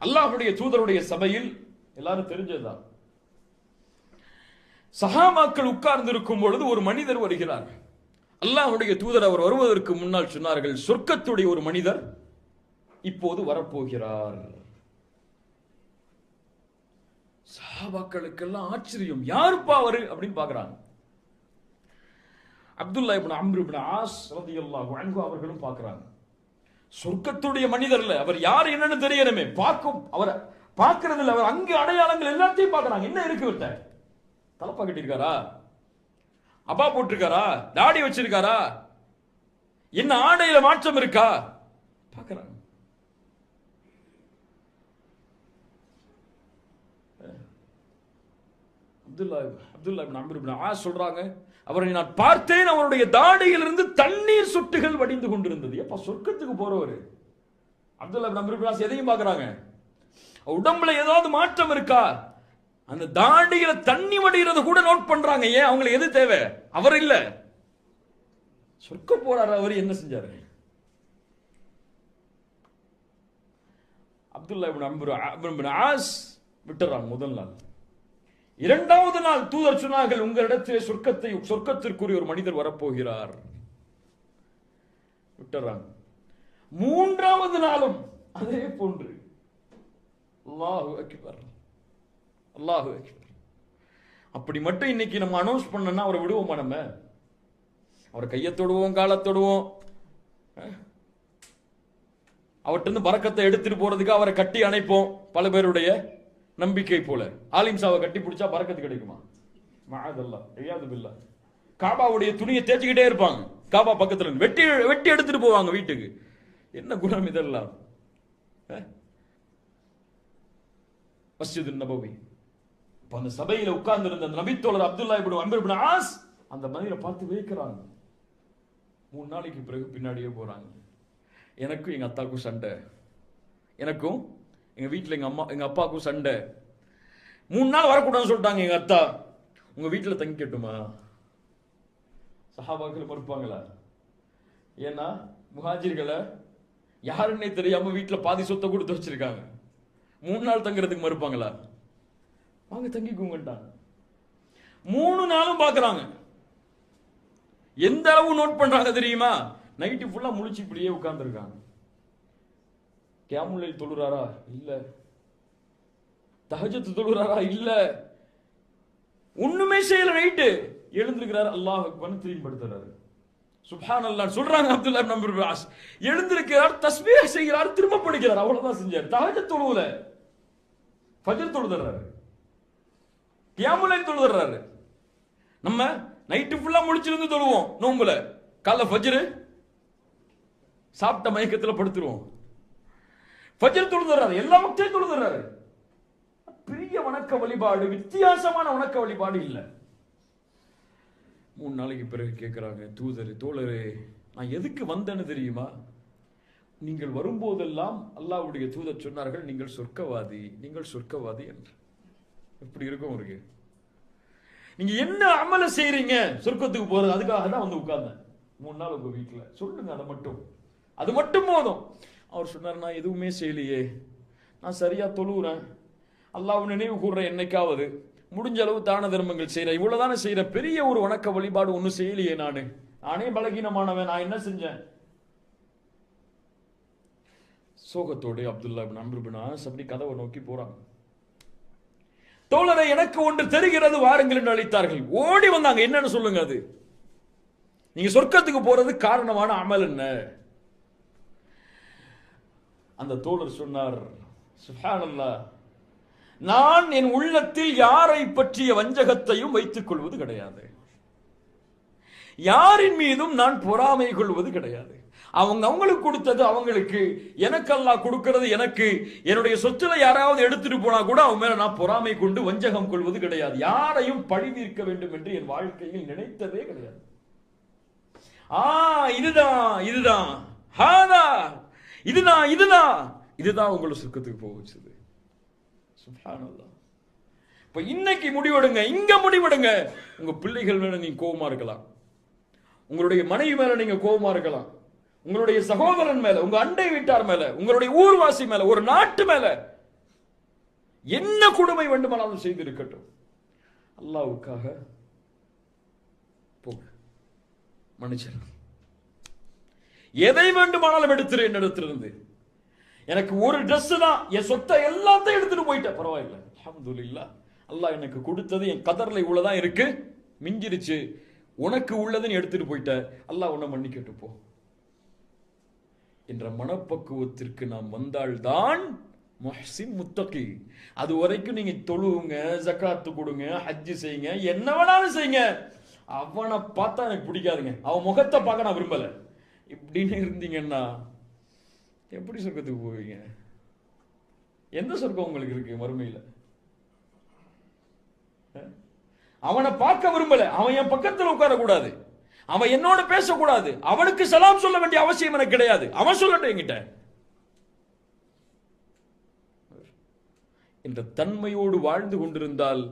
அல்லாஹ்வுடைய தூதருடைய சபையில் எல்லாரும் தெரிஞ்சதுதான். சஹாபாக்கள் உட்கார்ந்து இருக்கும் பொழுது ஒரு மனிதர் வருகிறார். அல்லாஹ்வுடைய தூதர் அவர் வருவதற்கு முன்னால் சொன்னார்கள், சொர்க்கத்துடைய ஒரு மனிதர் இப்போது வரப்போகிறார். சஹாபாக்களுக்கெல்லாம் ஆச்சரியம், யாருப்பா அவரு அப்படின்னு பாக்குறாங்க. அப்துல்லா இப்னு அம்ர் இப்னு ஆஸ் ரலியல்லாஹு அன்ஹு அவர்களும் பார்க்கறாங்க. சொர்க்கத்துடைய மனிதர்ல அவர் யார் என்னன்னு தெரியணுமே, பார்க்கும் அவரை பார்க்கறதுல அவர் அங்கே அடையாளங்கள் எல்லாத்தையும் பார்க்கறாங்க. என்ன இருக்கு விட்ட, தலப்பா கட்டிருக்காரா, அப்பா போட்டிருக்காரா, தாடி வச்சிருக்காரா, என்ன ஆடையில மாற்றம் இருக்கா பார்க்கறாங்க. அப்துல்லா இப்னு அம்ர் இப்னு ஆஸ் சொல்றாங்க, அவரை நான் பார்த்தேன், அவருடைய தாடியிலிருந்து தண்ணீர் சொட்டுகள் வடிந்து கொண்டிருந்தது. எப்ப சொர்க்கத்துக்கு போறவர் அப்துல்லா இப்னு அம்ர் இப்னு ஆஸ் எதையும் பார்க்கறாங்க, உடம்புல ஏதாவது மாற்றம் இருக்கா, அந்த தாடியில தண்ணி வடிகிறது கூட நோட் பண்றாங்க. ஏன், அவங்களுக்கு எது தேவை, அவர் இல்ல, சொர்க்க போறாரு. அவர் என்ன செஞ்சாரு? அப்துல்லா இப்னு அம்ர் இப்னு ஆஸ் விட்டுறாங்க முதல் நாள். இரண்டாவது நாள் தூதர் சொன்னார்கள், உங்களிடத்திலே சொர்க்கத்திற்குரிய ஒரு மனிதர் வரப்போகிறார். விட்டுறாங்க. மூன்றாவது நாளும் அதே போன்று. அல்லாஹு அக்பர், அல்லாஹு அக்பர். அப்படி மட்டும் இன்னைக்கு நம்ம அனௌன்ஸ் பண்ணனா அவரை விடுவோமா? நம்ம அவரை கையை தொடுவோம், காலை தொடுவோம், அவர்கிட்ட பரக்கத்தை எடுத்துட்டு போறதுக்கு அவரை கட்டி அணைப்போம். பல பேருடைய நம்பிக்கை போல ஆலிம்சாவை கட்டி பிடிச்சா பரக்கத்து கிடைக்குமா? மஅதல்லாஹ், இயாது பில்லாஹ். காபாவுடைய துணியை தேய்ச்சிக்கிட்டே இருப்பாங்க, காபா பக்கத்துல வெட்டி வெட்டி எடுத்துட்டு போவாங்க வீட்டுக்கு. என்ன குணம் இதெல்லாம்? மஸ்ஜித் நபவி, அந்த சபையில உட்கார்ந்து இருந்த நபித்தோழர் அப்துல்லா இப்னு அம்ர் இப்னு ஆஸ் அந்த மனிதரை பார்த்து வைக்கிறாங்க. 3 நாளைக்கு பிறகு பின்னாடியே போறாங்க. எனக்கும் எங்க அத்தாக்கும் சண்டை, எனக்கும் எங்க வீட்டுல எங்க அப்பாவுக்கும் சண்டை. 3 நாள் வரக்கூடாதுன்னு சொல்லிட்டாங்க எங்க அத்தா. உங்க வீட்டுல தங்கிக்கட்டுமா? சஹாபாக்கள் மறுப்பாங்களா? ஏன்னா முஹாஜிர்களை யாருன்னே தெரியாம வீட்டுல பாதி சொத்தை கொடுத்து வச்சிருக்காங்க. 3 நாள் தங்குறதுக்கு மறுப்பாங்களா? வாங்க தங்கிக்கோங்கட்டாங்க. 3 நாளும் பாக்குறாங்க. எந்த அளவு நோட் பண்றாங்க தெரியுமா? நைட்டு ஃபுல்லா முழிச்சு இப்படியே உட்கார்ந்து இருக்காங்க. கியாமுல் லைல் தொழுறாரா? இல்ல. தஹஜ்ஜத் தொழுறாரா? இல்ல. ஒண்ணுமே செய்யல. நைட்டு எழுந்திருக்கிறார், அல்லாஹ் அக்பர் திரும்பி படுத்துறாரு. சுப்ஹானல்லாஹ் சொல்றாங்க. அப்துல்லா இப்னு அம்ர் இப்னு ஆஸ் எழுந்திருக்கிறார், தஸ்பீஹ் செய்கிறார், திரும்ப படிக்கிறார். அவ்வளவுதான் செஞ்சார். தஹஜ்ஜத் தொழுவல, ஃபஜ்ர் தொழுதுறாரு, கியாமுல் லைல் தொழுதுறாரு. நம்ம நைட்டு ஃபுல்லா முழிச்சிருந்து தொழுவோம் நோம்புல, காலைல ஃபஜ்ர் சாப்பிட்ட மயக்கத்துல படுத்துருவோம். ஃபஜ்ர் தொழுதுறாரு, எல்லா வக்தையும் தொழுதுறாரு. பெரிய வணக்க வழிபாடு, வித்தியாசமான வணக்க வழிபாடு இல்ல. 3 நாளைக்கு பிறகு கேட்கிறாங்க, தோழரே நான் எதுக்கு வந்தேன்னு தெரியுமா? நீங்கள் வரும்போதெல்லாம் அல்லாஹ்வுடைய தூதர் சொன்னார்கள், நீங்கள் சொர்க்கவாதி, நீங்கள் சொர்க்கவாதி என்று. எப்படி இருக்கும் அவருக்கு? நீங்க என்ன அமல செய்றீங்க சொர்க்கத்துக்கு போறது? அதுக்காக தான் வந்து உட்கார்ந்தேன் 3 நாள் உங்க வீட்டுல. சொல்லுங்க, அது மட்டும் போதும். அவர் சொன்னார், நான் எதுவுமே செய்யலையே, நான் சரியா தொழுகிறேன், அல்லாஹ்வை நினைவு கூறுறேன், என்னைக்காவது முடிஞ்ச அளவு தான தர்மங்கள் செய்யறேன், இவ்வளவுதானே செய்யறேன், பெரிய ஒரு வணக்க வழிபாடு ஒன்னும் செய்யலையே, நானே பலகீனமானவன், நான் என்ன செஞ்சேன்? சோகத்தோடு அப்துல்லா இப்னு அம்ர் இப்னு ஆஸ் அப்படி கதவை நோக்கி போறாங்க. தோழரை எனக்கு ஒன்று தெரிகிறது, வாருங்கள் என்று அழைத்தார்கள். ஓடி வந்தாங்க. என்னன்னு சொல்லுங்க, அது நீங்க சொர்க்கத்துக்கு போறது காரணமான அமல் என்ன? அந்த தோழர் சொன்னார், சுப்ஹானல்லாஹ், நான் என் உள்ளத்தில் யாரை பற்றிய வஞ்சகத்தையும் வைத்துக் கொள்வது கிடையாது, யாரின் மீதும் நான் பொறாமை கொள்வது கிடையாது. அவங்களுக்கு கொடுத்தது அவங்களுக்கு, எனக்கு அல்லாஹ் கொடுக்கிறது எனக்கு. என்னுடைய சொத்துல யாராவது எடுத்துட்டு போனா கூட அவங்க மேல நான் பொறாமை கொண்டு வஞ்சகம் கொள்வது கிடையாது. யாரையும் பழி தீர்க்க வேண்டும் என்று என் வாழ்க்கையில் நினைத்ததே கிடையாது. இதுதான் உங்களை சுருக்கத்துக்கு போக வச்சது. சுப்ஹானல்லாஹ். இப்ப இன்னைக்கு முடிவெடுங்க, இங்க முடிவெடுங்க. உங்க பிள்ளைகள் மேல நீங்க கோபமா இருக்கலாம், உங்களுடைய மனைவி மேல நீங்க கோபமா இருக்கலாம், உங்களுடைய சகோதரன் மேல, உங்க அண்டை வீட்டார் மேல, உங்களுடைய ஊர்வாசி மேல, ஒரு நாட்டு மேல என்ன கொடுமை வேண்டுமானாலும் செய்திருக்கட்டும், அல்லாஹ்வுக்காக போங்க, மன்னிச்சிடலாம். எதை வேண்டுமானாலும் எடுத்துரு என்னிடத்திலிருந்து. எனக்கு ஒரு ட்ரெஸ் தான், என் சொத்தை எல்லாத்தையும் எடுத்துட்டு போயிட்டேன், பரவாயில்லை, அல்ஹம்துலில்லாஹ். அல்லாஹ் எனக்கு கொடுத்தது என் கதர்ல இவ்வளவுதான் இருக்கு, மிஞ்சிருச்சு, உனக்கு உள்ளதுன்னு எடுத்துட்டு போயிட்ட, அல்லாஹ் உன்னை மன்னிக்கட்டு போ என்ற மனப்பக்குவத்திற்கு நாம் வந்தால்தான் முஹ்சின் முத்தகி. அது வரைக்கும் நீங்க தொழுவுங்க, ஜக்காத்து கொடுங்க, ஹஜ்ஜு செய்யுங்க, என்ன வேணாலும் செய்யுங்க, அவனை பார்த்தா எனக்கு பிடிக்காதுங்க, அவன் முகத்தை பார்க்க நான் விரும்பல இப்படின்னு இருந்தீங்கன்னா எப்படி சொர்க்கத்துக்கு போவீங்க? எந்த சொர்க்கம் உங்களுக்கு இருக்கு மறுமையில? அவனை பார்க்க விரும்பல, அவன் என் பக்கத்தில் உட்காரக்கூடாது, அவன் என்னோட பேசக்கூடாது, அவனுக்கு சலாம் சொல்ல வேண்டிய அவசியம் எனக்கு கிடையாது, அவன் சொல்லட்டும் என்கிட்ட என்ற தன்மையோடு வாழ்ந்து கொண்டிருந்தால்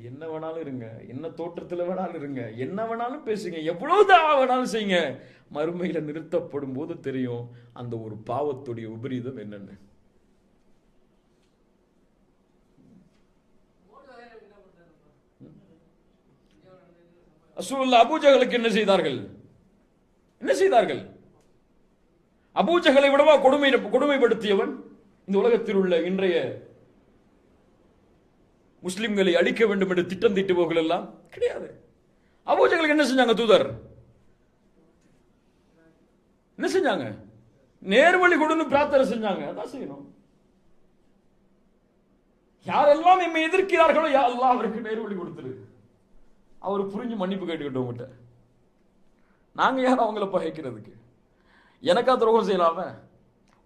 என்ன வேணாலும் இருங்க, என்ன தோற்றத்தில் வேணாலும் இருங்க, என்ன வேணாலும் பேசுங்க, எவ்வளவுதான் வேணாலும் செய்யுங்க, மறுமையில நிறுத்தப்படும் போது தெரியும் அந்த ஒரு பாவத்துடைய விபரீதம் என்னன்னு. ரசூலுல்லாஹ் அபூஜஹலுக்கு என்ன செய்தார்கள்? என்ன செய்தார்கள்? அபூஜஹலை விடவா கொடுமைப்படுத்தியவன் இந்த உலகத்தில் உள்ள இன்றைய முஸ்லிம்களை அழிக்க வேண்டும் என்று திட்டம் தீட்டுபவர்கள் எல்லாம் கிடையாது. அபூஜஹலுக்கு என்ன செஞ்சாங்க தூதர்? என்ன செஞ்சாங்க? நேர்வழி கொடுன்னு பிரார்த்தனை செஞ்சாங்க. அதான் செய்யணும். யாரெல்லாம் எம்மை எதிர்க்கிறார்களோ யா அல்லாஹ் அவருக்கு நேர்வழி கொடுத்துரு, அவர் புரிஞ்சு மன்னிப்பு கேட்டுக்கிட்டோம் உங்ககிட்ட. நாங்க யாரும் அவங்கள பகைக்கிறதுக்கு? எனக்கா துரோகம் செய்யலாம?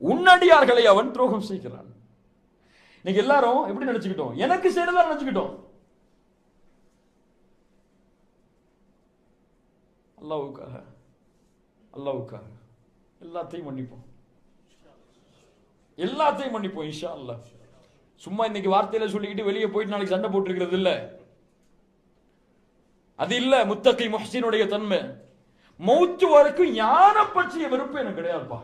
உன்னடியார்களை அவன் துரோகம் செய்கிறான். இன்னைக்கு எல்லாரும் எப்படி நினைச்சுக்கிட்டோம்? எனக்கு செய்யறதா நினைச்சுக்கிட்டோம். அல்லாஹ்வுக்காக அல்லாஹ்வுக்காக எல்லாத்தையும் மன்னிப்போம், எல்லாத்தையும் மன்னிப்போம் இன்ஷா அல்லாஹ். சும்மா இன்னைக்கு வார்த்தையில சொல்லிக்கிட்டு வெளியே போயிட்டு நாளைக்கு சண்டை போட்டுருக்கிறது இல்ல, அது இல்ல முத்தகி முஹ்சினுடைய தன்மை. மௌத்து வரைக்கும் யாரை பற்றிய வெறுப்பு எனக்கு கிடையாதுப்பா.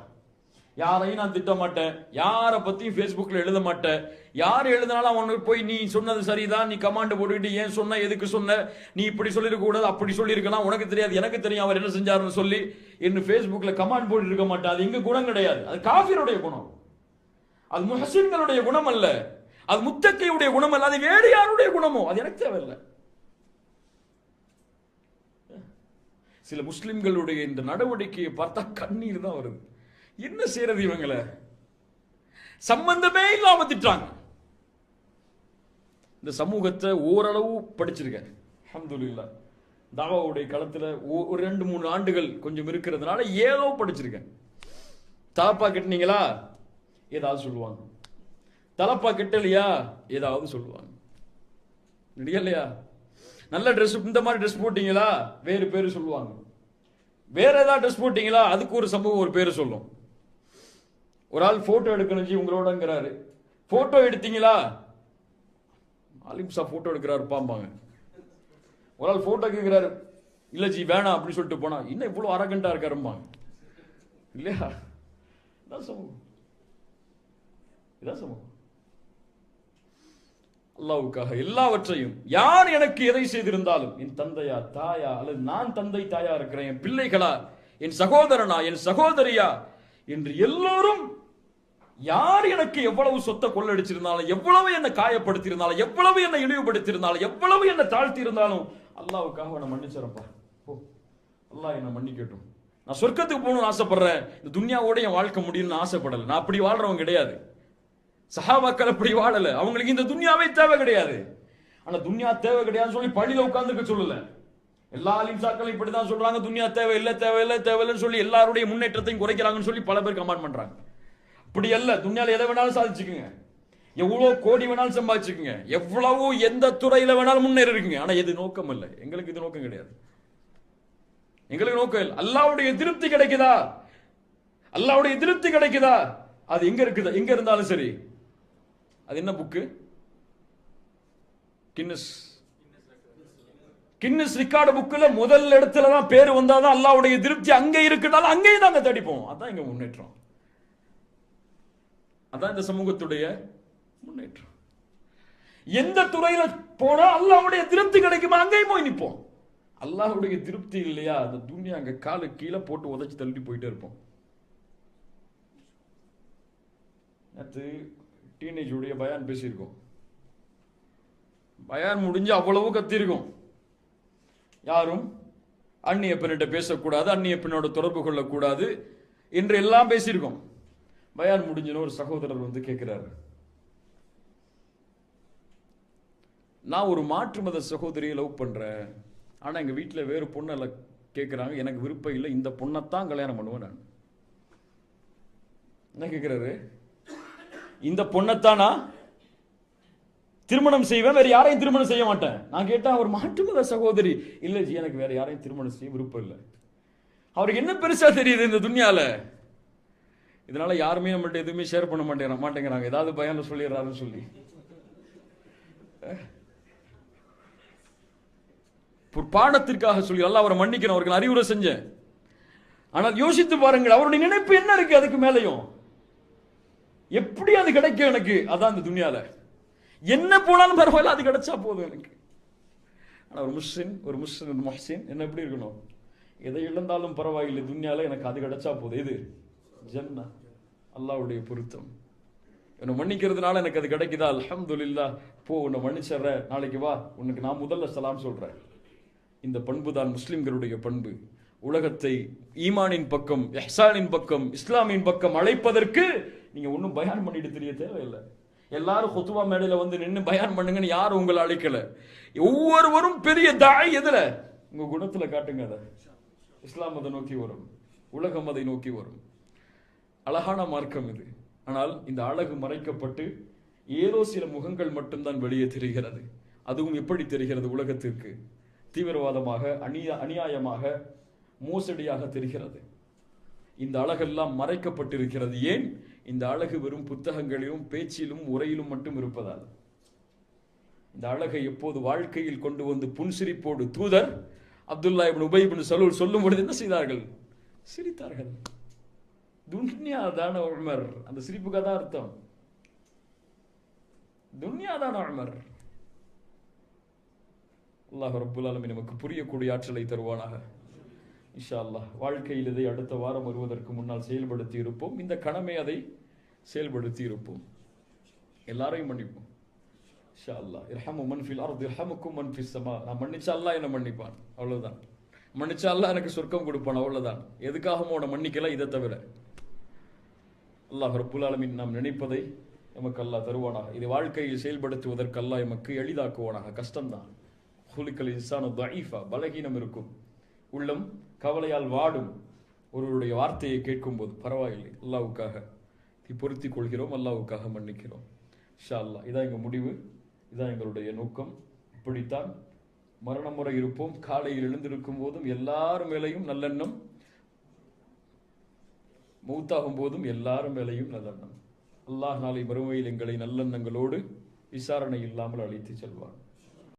யாரையும் நான் திட்ட மாட்டேன், யாரை பத்தியும் Facebookல எழுத மாட்டேன். யார் எழுதினாலும் அவனுக்கு போய் நீ சொன்னது சரிதான், நீ கமாண்ட் போட்டுக்கிட்டு ஏன் சொன்ன, எதுக்கு சொன்ன, நீ இப்படி சொல்லிருக்க கூடாது, அப்படி சொல்லியிருக்கலாம், உனக்கு தெரியாது எனக்கு தெரியும் அவர் என்ன செஞ்சாருன்னு சொல்லி என்ன Facebookல கமாண்ட் போட்டு இருக்க மாட்டேன். அது எங்க குணம் கிடையாது, அது காஃபிருடைய குணம், அது முஹ்சின்களுடைய குணம் அல்ல, அது முத்தகையுடைய குணம் அல்ல, அது வேறு யாருடைய குணமோ அது எனக்கு தேவையில்லை. சில முஸ்லிம்களுடைய இந்த நடவடிக்கையை பார்த்தா கண்ணீர் தான் வருது. என்ன செய்யறது? இவங்களை சம்பந்தமே இல்லாம திட்டாங்க. இந்த சமூகத்தை ஓரளவு படிச்சிருக்கேன் அல்ஹம்துலில்லாஹ். தாவாவுடைய களத்துல ஒரு 2-3 ஆண்டுகள் கொஞ்சம் இருக்கிறதுனால ஏதோ படிச்சிருக்கேன். தலப்பா கட்டினீங்களா ஏதாவது சொல்லுவாங்க, தலப்பா கட்டலையா ஏதாவது சொல்லுவாங்க, இல்லையா? நல்ல ட்ரெஸ், இந்த மாதிரி ட்ரெஸ் போட்டீங்களா வேறு பேரு சொல்லுவாங்க, வேற ஏதாவது ட்ரெஸ் போட்டீங்களா அதுக்கு ஒரு சமூகம் ஒரு பேரு சொல்லும். ஒரு ஆள் போட்டோ எடுக்கணும் ஜி உங்களோடங்கிறாரு, போட்டோ எடுத்தீங்களா, அலிம்சா போட்டோ எடுக்கிறாரு பாம்பாங்க. ஒரு ஆள் போட்டோ கேட்கிறாரு, இல்ல ஜி வேணாம் அப்படின்னு சொல்லிட்டு போனா இன்னும் இவ்வளவு அரகண்டா இருக்காரும்பாங்க, இல்லையா? இதான் சமூகம், இதான் சமூகம். அல்லாஹ்வுக்காக எல்லாவற்றையும், யார் எனக்கு எதை செய்திருந்தாலும், என் தந்தையா தாயா அல்லது நான் தந்தை தாயா இருக்கிறேன், என் பிள்ளைகளா, என் சகோதரனா, என் சகோதரியா என்று எல்லோரும், யார் எனக்கு எவ்வளவு சொத்தை கொள்ளடிச்சிருந்தாலும், எவ்வளவு என்னை காயப்படுத்தியிருந்தாலும், எவ்வளவு என்னை இழிவுபடுத்தியிருந்தாலும், எவ்வளவு என்னை தாழ்த்தி இருந்தாலும் அல்லாஹ்வுக்காக என்னை மன்னிச்சிடப்பா, அல்லாஹ் என்னை மன்னிக்கட்டும். நான் சொர்க்கத்துக்கு போகணும்னு ஆசைப்படுறேன், இந்த துன்யாவோட என் வாழ்க்கை முடியும்னு ஆசைப்படலை. நான் அப்படி வாழ்றவன் கிடையாது. சஹாபாக்கள் அப்படி வாழல, அவங்களுக்கு இந்த துன்யாவே தேவை கிடையாது. ஆனா துன்யா தேவை கிடையாதுன்னு சொல்லி பள்ளியில உட்கார்ந்துக்க சொல்லல. எல்லா அலிம்சாக்களும் இப்படிதான் சொல்றாங்க, துன்யா தேவையில்லை தேவையில்லை தேவையில்லைன்னு சொல்லி எல்லாருடைய முன்னேற்றத்தையும் குறைக்கிறாங்கன்னு சொல்லி பல பேர் கமெண்ட் பண்றாங்க. அப்படி அல்ல, துன்யால எதை வேணாலும் சாதிச்சுக்குங்க, எவ்வளவு கோடி வேணாலும் சம்பாதிச்சுக்குங்க, எவ்வளவு எந்த துறையில வேணாலும் முன்னேறி இருக்குங்க. ஆனா இது நோக்கம் இல்லை, எங்களுக்கு இது நோக்கம் கிடையாது. எங்களுக்கு நோக்கம் இல்லை. அல்லாஹ்வுடைய திருப்தி கிடைக்குதா, அல்லாஹ்வுடைய திருப்தி கிடைக்குதா, அது எங்க இருக்குது, எங்க இருந்தாலும் சரி. அது என்ன புக்கு? கின்னஸ் ரெக்கார்டு புக்ல முதல் இடத்துல தான் பேர் வந்தாதான் அல்லாஹ்வுடைய திருப்தி அங்க இருக்குனால அங்கேயும் நாங்க தடிப்போம். அதான் எங்க முன்னேற்றம், அதான் இந்த சமூகத்துடைய முன்னேற்றம். எந்த துறையில போனா அல்லாஹ்வுடைய திருப்தி கிடைக்குமா அங்கேயும் போய் நிற்போம். அல்லாஹ்வுடைய திருப்தி இல்லையா அந்த துன்யா அங்க காலு கீழே போட்டு உதைச்சு தள்ளி போயிட்டே இருப்போம். நேற்று டீனேஜ் உடைய பயான் பேசியிருக்கோம். பயான் முடிஞ்சு அவ்வளவு கத்திருக்கும். யாரும் அந்நிய பெண்ணிட்ட பேசக்கூடாது, அந்நிய பெண்ணோட தொடர்பு கொள்ளக்கூடாது என்று எல்லாம் பேசியிருக்கோம். பயான் முடிஞ்சன ஒரு சகோதரர் வந்து கேட்கிறாரு, நான் ஒரு மாற்று மத சகோதரியை லவ் பண்றேன், ஆனா எங்க வீட்டில் வேறு பொண்ணை கேட்கிறாங்க, எனக்கு விருப்பம் இல்லை, இந்த பொண்ணைத்தான் கல்யாணம் பண்ணுவேன். நான் என்ன கேட்கிறாரு, இந்த பொண்ணைத்தானா திருமணம் செய்வேன், வேற யாரையும் திருமணம் செய்ய மாட்டேன். நான் கேட்டேன், ஒரு மாற்று மத சகோதரி, இல்லை ஜி எனக்கு வேற யாரையும் திருமணம் செய்ய விருப்பம் இல்லை. அவருக்கு என்ன பெருசா தெரியுது இந்த துன்யால? இதனால யாருமே நம்மள்ட்ட எதுவுமே ஷேர் பண்ண மாட்டேங்கிறாங்க, ஏதாவது பயான் சொல்லிடுறாருன்னு சொல்லி. பாடத்திற்காக சொல்லி அல்லாஹ் அவரை மன்னிக்கணும், அவர்கள் அறிவுரை செஞ்சேன். ஆனால் யோசித்து பாருங்கள், அவருடைய நினைப்பு என்ன இருக்கு அதுக்கு மேலையும். எப்படி அது கிடைக்கும் எனக்கு? அதான் இந்த துன்யால என்ன போனாலும் பரவாயில்ல, அது கிடைச்சா போதும் எனக்கு. ஆனால் ஒரு முஸ்லிம் முஹ்சின் என்ன எப்படி இருக்கணும்? எதை இழந்தாலும் பரவாயில்லை, துன்யால எனக்கு அது கிடைச்சா போதும். இது ஜன்னா, அல்லாஹ்வுடைய பொருத்தம். என்னை மன்னிக்கிறதுனால எனக்கு அது கிடைக்குதா, அல்ஹம்துலில்லாஹ், போ உன்னை மன்னிச்சிடுறேன், நாளைக்கு வா உனக்கு நான் முதல்ல சலாம் சொல்றேன். இந்த பண்பு தான் முஸ்லிம்களுடைய பண்பு. உலகத்தை ஈமானின் பக்கம், இஹ்சானின் பக்கம், இஸ்லாமின் பக்கம் அழைப்பதற்கு நீங்க ஒன்றும் பயான் பண்ணிட்டு தெரிய தேவையில்லை. எல்லாரும் குத்துவா மேடையில வந்து நின்று பயான் பண்ணுங்கன்னு யாரும் உங்களை அழைக்கல. ஒவ்வொருவரும் பெரிய தாய் எதுல? உங்க குணத்துல காட்டுங்க. அதை இஸ்லாம் அதை நோக்கி வரும், உலகம் அதை நோக்கி வரும். அழகான மார்க்கம் இது. ஆனால் இந்த அழகு மறைக்கப்பட்டு ஏதோ சில முகங்கள் மட்டும்தான் வெளியே தெரிகிறது. அதுவும் எப்படி தெரிகிறது? உலகத்திற்கு தீவிரவாதமாக, அநியாயமாக, மோசடியாக தெரிகிறது. இந்த அழகெல்லாம் மறைக்கப்பட்டிருக்கிறது. ஏன்? இந்த அழகு வெறும் புத்தகங்களிலும் பேச்சிலும் உரையிலும் மட்டும் இருப்பதால். இந்த அழகை எப்போது வாழ்க்கையில் கொண்டு வந்து புன்சிரிப்போடு தூதர் அப்துல்லா இப்னு உபை இப்னு சலூல் சொல்லும் பொழுது என்ன செய்தார்கள்? சிரித்தார்கள். துன்யாதான உமர், அந்த சிரிப்புக்கு தான் அர்த்தம். துன்யாதான உமர். அல்லாஹ் ரப்புல் ஆலமீன் நமக்கு புரியக்கூடிய ஆற்றலை தருவானாக. இன்ஷா அல்லாஹ் வாழ்க்கையில் இதை அடுத்த வாரம் வருவதற்கு முன்னால் செயல்படுத்தி இருப்போம். இந்த கடமை அதை செயல்படுத்தி இருப்போம். எல்லாரையும் மன்னிப்போம் இன்ஷா அல்லாஹ். இர்ஹமு மன் ஃபில் அர்தி யர்ஹமுக்கும் மன் ஃபிஸ் ஸமா. நான் மன்னிச்சா அல்லாஹ் என்ன மன்னிப்பான், அவ்வளவுதான். மன்னிச்சா அல்லாஹ் எனக்கு சொர்க்கம் கொடுப்பான், அவ்வளவுதான். எதுக்காகவும் அவனை மன்னிக்கல, இதை தவிர. அல்லாஹ் ரப்புல் ஆலமீன் நாம் நினைப்பதை எமக்கு அல்லாஹ் தருவானாக. இது வாழ்க்கையில் செயல்படுத்துவதற்கு அல்லாஹ் எமக்கு எளிதாக்குவானாக. கஷ்டம்தான். ஹுலிக்கல் இன்சானு தஈஃபா, பலகீனம் இருக்கும், உள்ளம் கவலையால் வாடும். ஒருவருடைய வார்த்தையை கேட்கும் போது பரவாயில்லை, அல்லாஹ்வுக்காக பொருத்தி கொள்கிறோம், அல்லாஹ்வுக்காக மன்னிக்கிறோம். இன்ஷா அல்லாஹ் இதான் எங்கள் முடிவு, இதான் எங்களுடைய நோக்கம். இப்படித்தான் மரணம் முறை இருப்போம். காலையில் எழுந்திருக்கும் போதும் எல்லார் மேலையும் நல்லெண்ணம், மௌத்தாகும் போதும் எல்லாரும் மேலையும் நல்லெண்ணம். அல்லாஹ் நாளை மறுமையில் எங்களை நல்லெண்ணங்களோடு விசாரணை இல்லாமல் அழைத்து செல்வான்.